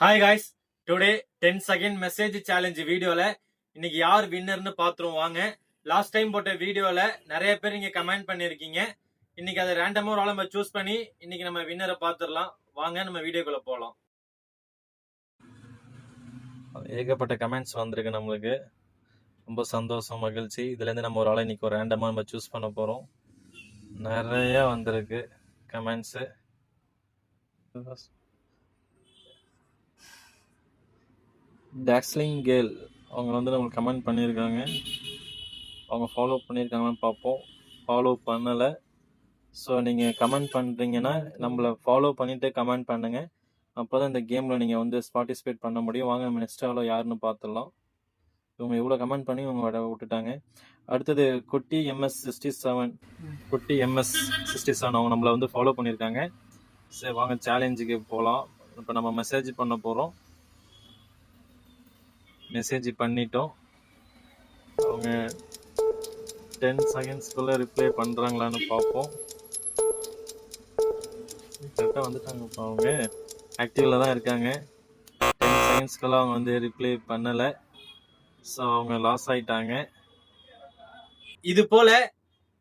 Hi guys, today 10 second message challenge வீடியோல இன்னைக்கு யார் வின்னர்னு பாத்துருவோம் வாங்க. லாஸ்ட் டைம் போட்ட வீடியோல நிறைய பேர் நீங்க கமெண்ட் பண்ணிருக்கீங்க. இன்னைக்கு அதை ரேண்டமா ஒரு ஆளை நம்ம சூஸ் பண்ணி இன்னைக்கு நம்ம வின்னரை பாத்துடலாம் வாங்க. நம்ம வீடியோக்குள்ள போலாம். ஏகப்பட்ட கமெண்ட்ஸ் வந்திருக்கு நம்மளுக்கு, ரொம்ப சந்தோஷம் மகிழ்ச்சி. இதுல இருந்து நம்ம ஒரு ஆளை இன்னைக்கு ஒரு ரேண்டமா நம்ம சூஸ் பண்ண போறோம். நிறைய வந்திருக்கு கமெண்ட்ஸ். டாக்ஸ்லிங் கேர்ள் அவங்க வந்து நம்மளுக்கு கமெண்ட் பண்ணியிருக்காங்க. அவங்க ஃபாலோ பண்ணியிருக்காங்கன்னு பார்ப்போம். ஃபாலோ பண்ணலை. ஸோ நீங்கள் கமெண்ட் பண்ணுறீங்கன்னா நம்மளை ஃபாலோ பண்ணிவிட்டு கமெண்ட் பண்ணுங்கள். அப்போ தான் இந்த கேமில் நீங்கள் வந்து பார்ட்டிசிபேட் பண்ண முடியும். வாங்க நம்ம நெக்ஸ்ட் ஆளோ யாருன்னு பார்த்துடலாம். இவங்க இவ்வளோ கமெண்ட் பண்ணி இவங்க விட்டுட்டாங்க. அடுத்தது குட்டி MS67 குட்டி MS67 அவங்க நம்மளை வந்து ஃபாலோ பண்ணியிருக்காங்க. சரி வாங்க சேலஞ்சுக்கு போகலாம். இப்போ நம்ம மெசேஜ் பண்ண போகிறோம். மெசேஜ் பண்ணிட்டோம். அவங்க 10 செகண்ட்ஸ்குள்ள ரிப்ளை பண்ணுறாங்களான்னு பார்ப்போம். கரெக்டாக வந்துட்டாங்க. இப்போ அவங்க ஆக்டிவில் தான் இருக்காங்க. 10 செகண்ட்ஸ்க்குள்ள அவங்க வந்து ரிப்ளை பண்ணலை. ஸோ அவங்க லாஸ் ஆயிட்டாங்க. இது போல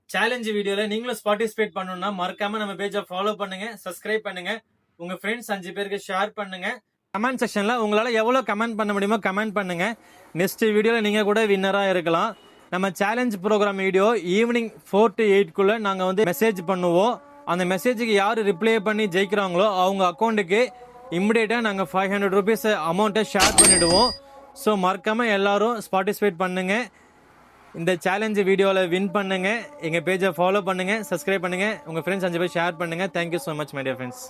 சேலஞ்ச் வீடியோல நீங்களும் பார்ட்டிசிபேட் பண்ணணும்னா மறக்காம நம்ம பேஜை ஃபாலோ பண்ணுங்க, சப்ஸ்கிரைப் பண்ணுங்க, உங்க ஃப்ரெண்ட்ஸ் 5 பேருக்கு ஷேர் பண்ணுங்க. கமெண்ட் செக்ஷன்ல உங்களால எவ்வளவு கமெண்ட் பண்ண முடியுமோ கமெண்ட் பண்ணுங்க. நெக்ஸ்ட் வீடியோல நீங்க கூட வின்னரா இருக்கலாம். நம்ம challenge programme video evening 4 to 8 நாங்க வந்து மெசேஜ் பண்ணுவோம். அந்த மெசேஜுக்கு யாரு ரிப்ளை பண்ணி ஜெயிக்கிறாங்களோ அவங்க அக்கௌண்ட்டுக்கு இமிடியேட்டா நாங்க 500 rupees அமௌண்ட்டை ஷேர் பண்ணிடுவோம். ஸோ மறக்காம எல்லாரும் பார்ட்டிசிபேட் பண்ணுங்க. இந்த சேலஞ்ச் வீடியோவில் வின் பண்ணுங்க. எங்கள் பேஜை ஃபாலோ பண்ணுங்க, சப்ஸ்கிரைப் பண்ணுங்க, உங்கள் ஃப்ரெண்ட்ஸ் 5 பேர் ஷேர் பண்ணுங்க. Thank you so much my dear friends.